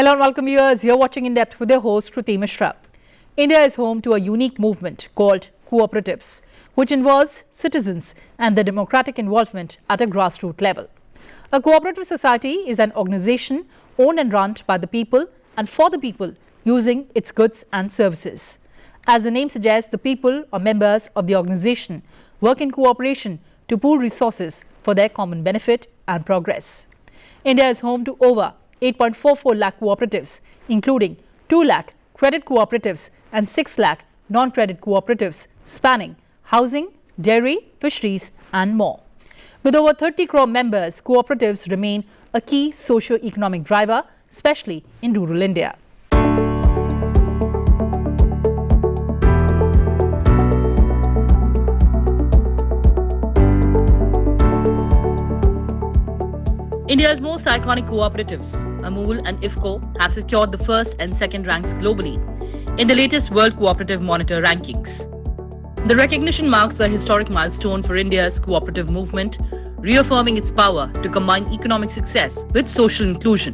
Hello and welcome viewers. You're watching In Depth with your host Kruti Mishra. India is home to a unique movement called cooperatives, which involves citizens and their democratic involvement at a grassroots level. A cooperative society is an organization owned and run by the people and for the people, using its goods and services. As the name suggests, the people or members of the organization work in cooperation to pool resources for their common benefit and progress. India is home to over 8.44 lakh cooperatives, including 2 lakh credit cooperatives and 6 lakh non-credit cooperatives spanning housing, dairy, fisheries and more. With over 30 crore members, cooperatives remain a key socio-economic driver, especially in rural India. India's most iconic cooperatives, Amul and IFFCO, have secured the first and second ranks globally in the latest World Cooperative Monitor rankings. The recognition marks a historic milestone for India's cooperative movement, reaffirming its power to combine economic success with social inclusion.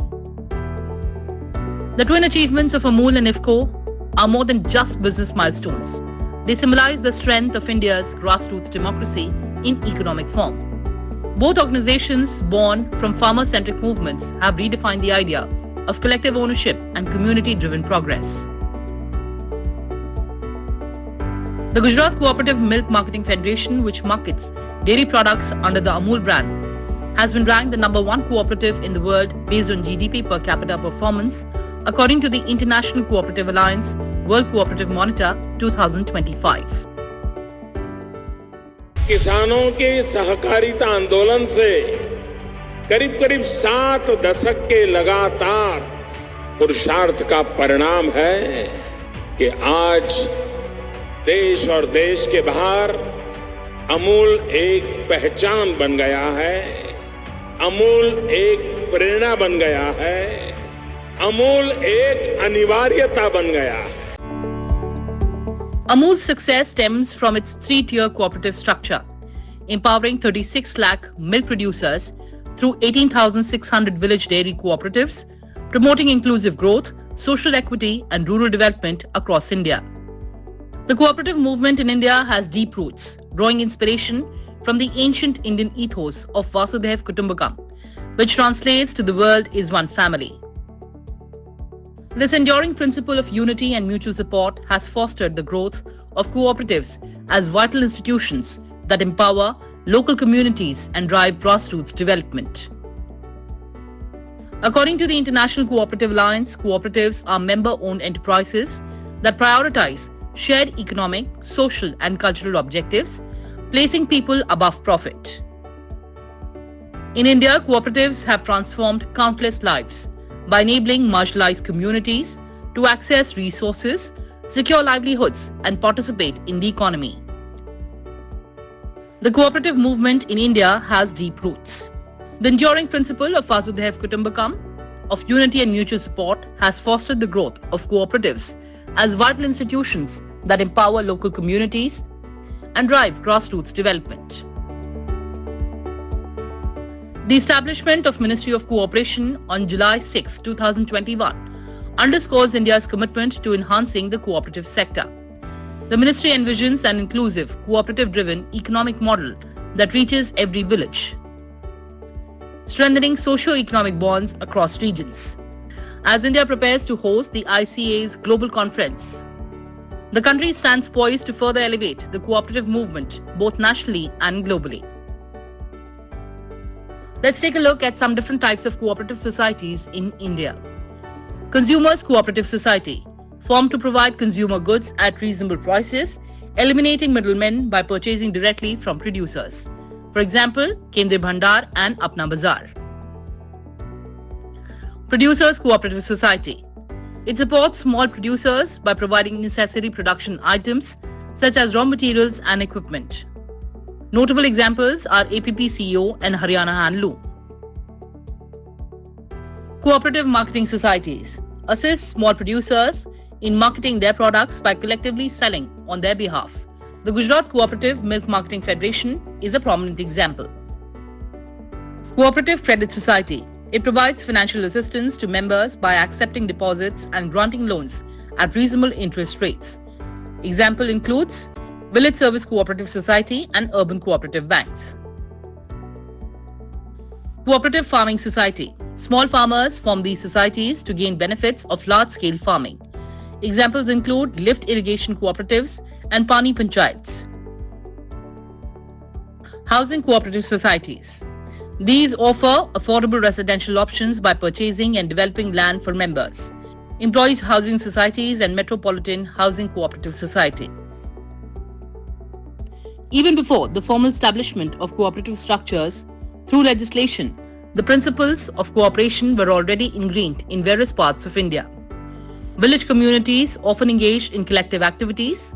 The twin achievements of Amul and IFFCO are more than just business milestones. They symbolize the strength of India's grassroots democracy in economic form. Both organizations, born from farmer-centric movements, have redefined the idea of collective ownership and community-driven progress. The Gujarat Cooperative Milk Marketing Federation, which markets dairy products under the Amul brand, has been ranked the #1 cooperative in the world based on GDP per capita performance, according to the International Cooperative Alliance World Cooperative Monitor 2025. किसानों के सहकारिता आंदोलन से करीब 7 दशक के लगातार पुरुषार्थ का परिणाम है कि आज देश और देश के बाहर अमूल एक पहचान बन गया है, अमूल एक प्रेरणा बन गया है, अमूल एक अनिवार्यता बन गया है. Amul's success stems from its 3-tier cooperative structure, empowering 36 lakh milk producers through 18,600 village dairy cooperatives, promoting inclusive growth, social equity and rural development across India. The cooperative movement in India has deep roots, drawing inspiration from the ancient Indian ethos of Vasudhaiva Kutumbakam, which translates to the world is one family. This enduring principle of unity and mutual support has fostered the growth of cooperatives as vital institutions that empower local communities and drive grassroots development. According to the International Cooperative Alliance, cooperatives are member-owned enterprises that prioritize shared economic, social and cultural objectives, placing people above profit. In India, cooperatives have transformed countless lives by enabling marginalized communities to access resources, secure livelihoods, and participate in the economy. The cooperative movement in India has deep roots. The enduring principle of Vasudhaiva Kutumbakam of unity and mutual support has fostered the growth of cooperatives as vital institutions that empower local communities and drive grassroots development. The establishment of Ministry of Cooperation on July 6, 2021 underscores India's commitment to enhancing the cooperative sector. The ministry envisions an inclusive, cooperative-driven economic model that reaches every village, strengthening socio-economic bonds across regions. As India prepares to host the ICA's Global Conference, the country stands poised to further elevate the cooperative movement both nationally and globally. Let's take a look at some different types of cooperative societies in India. Consumers Cooperative Society, formed to provide consumer goods at reasonable prices, eliminating middlemen by purchasing directly from producers. For example, Kendriya Bhandar and Apna Bazaar. Producers Cooperative Society. It supports small producers by providing necessary production items such as raw materials and equipment. Notable examples are APP CEO and Haryana Handloom. Cooperative Marketing Societies assist small producers in marketing their products by collectively selling on their behalf. The Gujarat Cooperative Milk Marketing Federation is a prominent example. Cooperative Credit Society It provides financial assistance to members by accepting deposits and granting loans at reasonable interest rates. Example includes Village Service Cooperative Society and Urban Cooperative Banks. Cooperative Farming Society. Small farmers form these societies to gain benefits of large-scale farming. Examples include lift irrigation cooperatives and Pani Panchayats. Housing Cooperative Societies. These offer affordable residential options by purchasing and developing land for members. Employees Housing Societies and Metropolitan Housing Cooperative Society. Even before the formal establishment of cooperative structures through legislation, the principles of cooperation were already ingrained in various parts of India. Village communities often engaged in collective activities,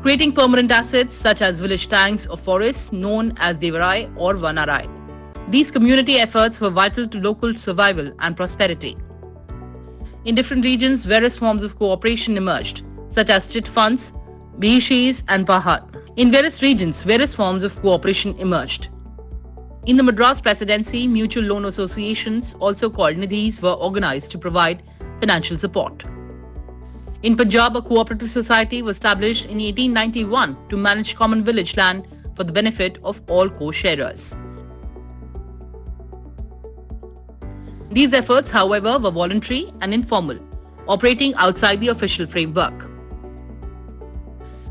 creating permanent assets such as village tanks or forests known as Devarai or Vanarai. These community efforts were vital to local survival and prosperity. In different regions, various forms of cooperation emerged, such as chit funds, bhishis, and pahar. In various regions, various forms of cooperation emerged. In the Madras Presidency, mutual loan associations, also called nidhis, were organized to provide financial support. In Punjab, a cooperative society was established in 1891 to manage common village land for the benefit of all co-sharers. These efforts, however, were voluntary and informal, operating outside the official framework.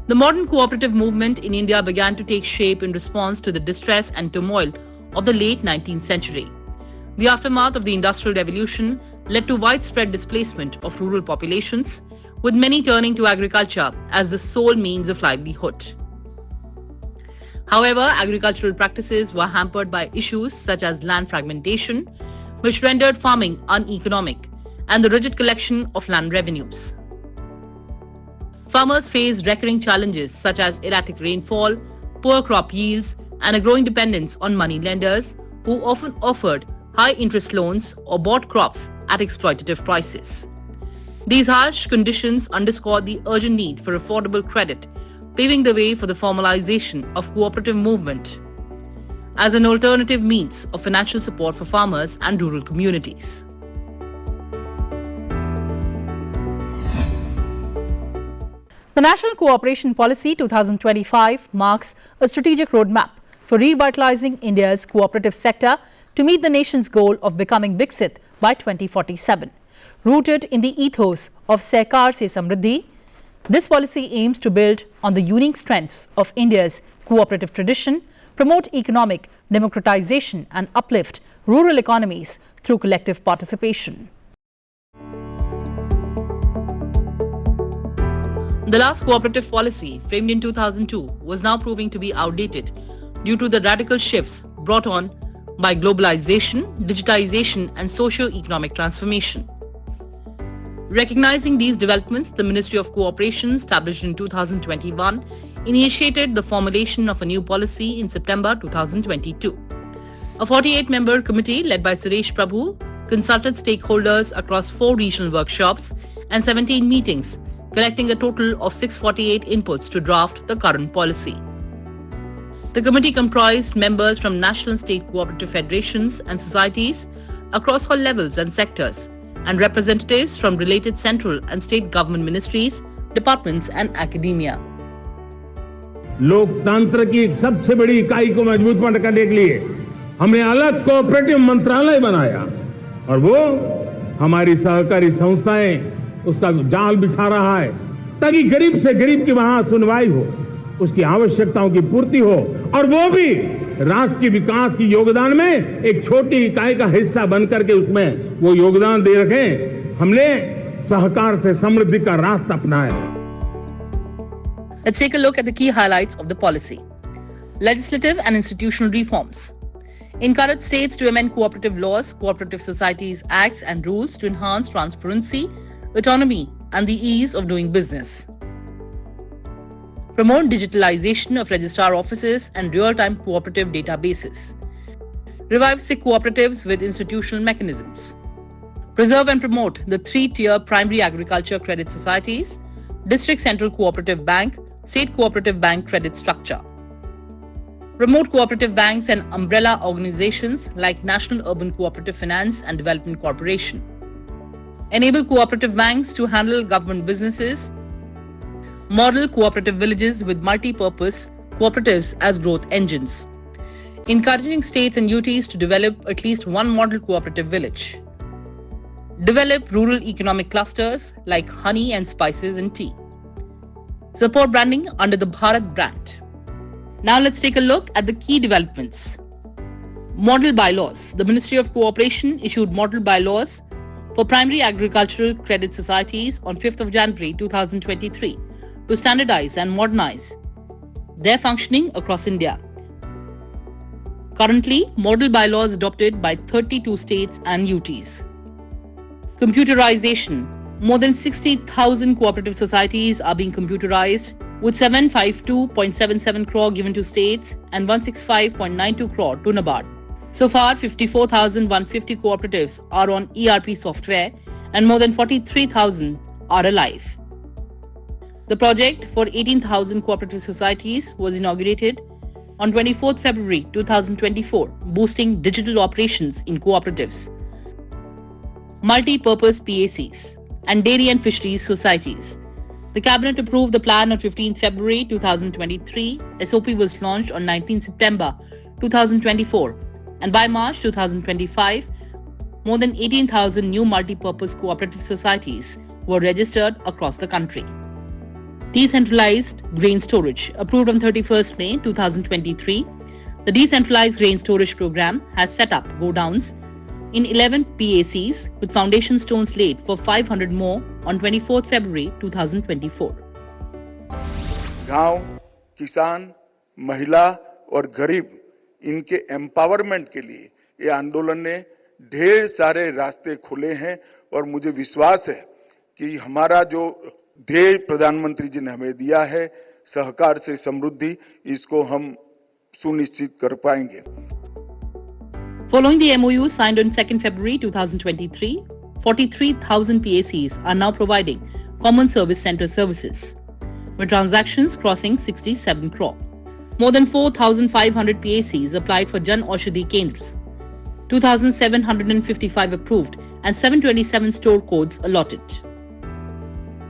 The modern cooperative movement in India began to take shape in response to the distress and turmoil of the late 19th century. The aftermath of the Industrial Revolution led to widespread displacement of rural populations, with many turning to agriculture as the sole means of livelihood. However, agricultural practices were hampered by issues such as land fragmentation, which rendered farming uneconomic, and the rigid collection of land revenues. Farmers faced recurring challenges such as erratic rainfall, poor crop yields, and a growing dependence on money lenders who often offered high interest loans or bought crops at exploitative prices. These harsh conditions underscore the urgent need for affordable credit, paving the way for the formalization of cooperative movement as an alternative means of financial support for farmers and rural communities. The National Cooperation Policy 2025 marks a strategic roadmap for revitalizing India's cooperative sector to meet the nation's goal of becoming Viksit by 2047. Rooted in the ethos of Sehkar Se Samriddhi, this policy aims to build on the unique strengths of India's cooperative tradition, promote economic democratization and uplift rural economies through collective participation. The last cooperative policy, framed in 2002, was now proving to be outdated due to the radical shifts brought on by globalization, digitization, and socio-economic transformation. Recognizing these developments, the Ministry of Cooperation, established in 2021, initiated the formulation of a new policy in September 2022. A 48-member committee led by Suresh Prabhu consulted stakeholders across 4 regional workshops and 17 meetings, collecting a total of 648 inputs to draft the current policy. The committee comprised members from national and state cooperative federations and societies across all levels and sectors, and representatives from related central and state government ministries, departments and academia. लोकतंत्र की एक सबसे बड़ी इकाई को मजबूत करने के लिए हमने अलग कोऑपरेटिव मंत्रालय बनाया और वो हमारी सहकारी संस्थाएं उसका जाल बिछा रहा है ताकि गरीब से गरीब की वहां सुनवाई हो, उसकी आवश्यकताओं की पूर्ति हो और वो भी राष्ट्र के विकास की योगदान में एक छोटी इकाई का हिस्सा बन करके उसमें वो योगदान दे रखें। हमने सहकार से समृद्धि का रास्ता अपनाया। Let's take a look at the key highlights of the policy. Legislative and institutional reforms. Encourage states to amend cooperative laws, cooperative societies acts and rules to enhance transparency, autonomy, and the ease of doing business. Promote digitalization of registrar offices and real-time cooperative databases. Revive SIC cooperatives with institutional mechanisms. Preserve and promote the 3-tier primary agriculture credit societies, district central cooperative bank, state cooperative bank credit structure. Promote cooperative banks and umbrella organizations like National Urban Cooperative Finance and Development Corporation. Enable cooperative banks to handle government businesses. Model cooperative villages with multi-purpose cooperatives as growth engines. Encouraging states and UTs to develop at least one model cooperative village. Develop rural economic clusters like honey and spices and tea. Support branding under the Bharat brand. Now let's take a look at the key developments. Model bylaws. The Ministry of Cooperation issued model bylaws for primary agricultural credit societies on 5th of January 2023 to standardize and modernize their functioning across India. Currently, model bylaws adopted by 32 states and UTs. Computerization. More than 60,000 cooperative societies are being computerized, with 752.77 crore given to states and 165.92 crore to NABARD. So far, 54,150 cooperatives are on ERP software and more than 43,000 are alive. The project for 18,000 cooperative societies was inaugurated on 24th February 2024, boosting digital operations in cooperatives. Multi-purpose PACs and dairy and fisheries societies. The Cabinet approved the plan on 15th February 2023. SOP was launched on 19 September 2024, and by March 2025, more than 18,000 new multi-purpose cooperative societies were registered across the country. Decentralized grain storage. Approved on 31st May 2023, the Decentralized Grain Storage Program has set up godowns in 11 PACs with foundation stones laid for 500 more on 24th February 2024. गांव, किसान, महिला और गरीब इनके empowerment के लिए ये आंदोलन ने ढेर सारे रास्ते खोले हैं और मुझे विश्वास है कि हमारा जो ध्येय प्रधानमंत्री जी ने हमें दिया है, सहकार से समृद्धि, इसको हम सुनिश्चित कर पाएंगे. Following the MOU signed on 2nd February 2023, 43,000 PACs are now providing Common Service Center services, with transactions crossing 67 crore. More than 4,500 PACs applied for Jan Aushadhi Kendras, 2,755 approved and 727 store codes allotted.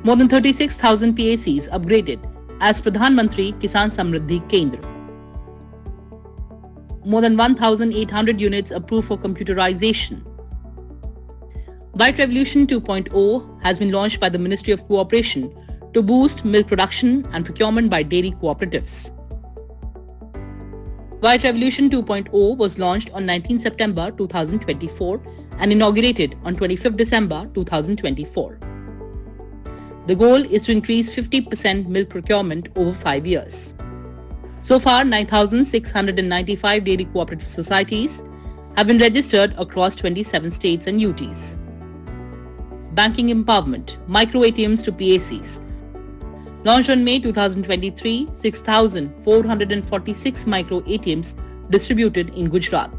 More than 36,000 PACs upgraded as Pradhan Mantri Kisan Samriddhi Kendra. More than 1,800 units approved for computerization. White Revolution 2.0 has been launched by the Ministry of Cooperation to boost milk production and procurement by dairy cooperatives. White Revolution 2.0 was launched on 19 September 2024 and inaugurated on 25 December 2024. The goal is to increase 50% milk procurement over 5 years. So far, 9,695 dairy cooperative societies have been registered across 27 states and UTs. Banking empowerment, micro ATMs to PACs. Launched on May 2023, 6,446 micro ATMs distributed in Gujarat.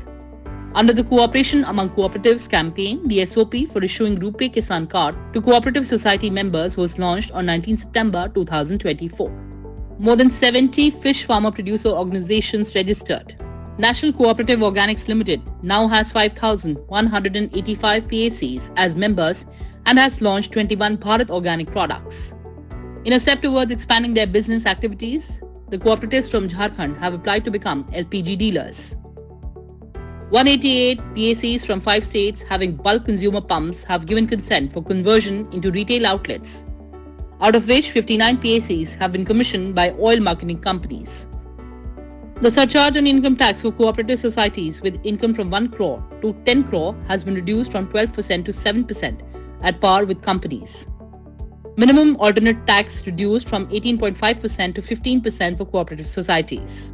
Under the Cooperation Among Cooperatives campaign, the SOP for issuing RuPay Kisan card to cooperative society members was launched on 19 September 2024. More than 70 fish farmer producer organizations registered. National Cooperative Organics Limited now has 5,185 PACs as members and has launched 21 Bharat Organic products. In a step towards expanding their business activities, the cooperatives from Jharkhand have applied to become LPG dealers. 188 PACs from 5 states having bulk consumer pumps have given consent for conversion into retail outlets, out of which 59 PACs have been commissioned by oil marketing companies. The surcharge on income tax for cooperative societies with income from 1 crore to 10 crore has been reduced from 12% to 7% at par with companies. Minimum alternate tax reduced from 18.5% to 15% for cooperative societies.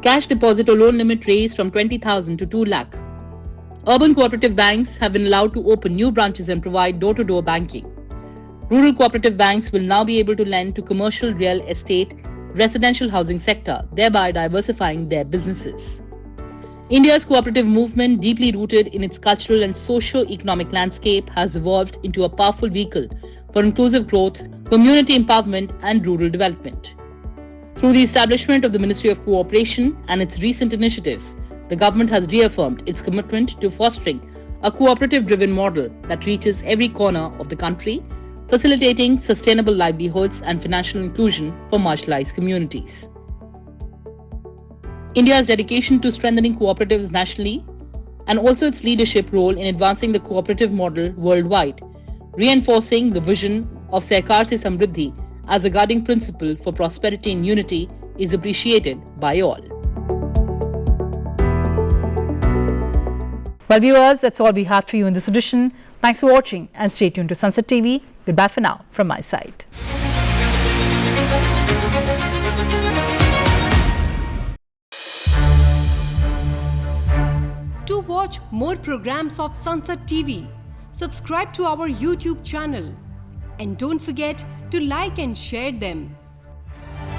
Cash deposit or loan limit raised from 20,000 to 2 lakh. Urban cooperative banks have been allowed to open new branches and provide door-to-door banking. Rural cooperative banks will now be able to lend to commercial real estate, residential housing sector, thereby diversifying their businesses. India's cooperative movement, deeply rooted in its cultural and socio-economic landscape, has evolved into a powerful vehicle for inclusive growth, community empowerment, and rural development. Through the establishment of the Ministry of Cooperation and its recent initiatives, the government has reaffirmed its commitment to fostering a cooperative-driven model that reaches every corner of the country, facilitating sustainable livelihoods and financial inclusion for marginalized communities. India's dedication to strengthening cooperatives nationally and also its leadership role in advancing the cooperative model worldwide, reinforcing the vision of Sehkar Se Samriddhi as a guiding principle for prosperity and unity, is appreciated by all. Well, viewers, that's all we have for you in this edition. Thanks for watching and stay tuned to Sunset TV. Goodbye for now from my side. To watch more programs of Sunset TV, subscribe to our YouTube channel and don't forget to like and share them.